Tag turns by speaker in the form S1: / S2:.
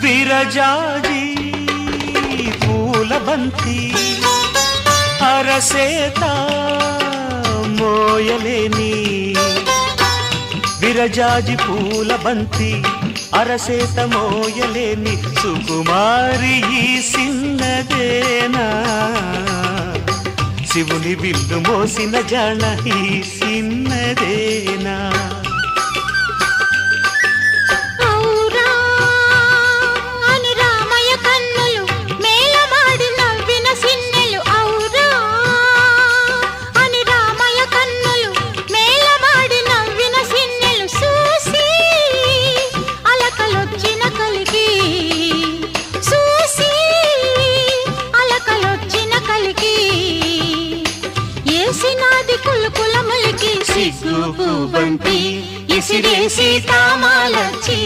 S1: విరజాజి పూల బంతి అరసేత మోయలేని విరజాజి పూల బంతి అరసేత మోయలేని సుకుమారి ఈ సిన్నదేనా శివుని విల్లు మోసిన జాణ ఈ సిన్నదేనా
S2: సిగ్గు బంతి ఇసిరేసి కామాలొచ్చి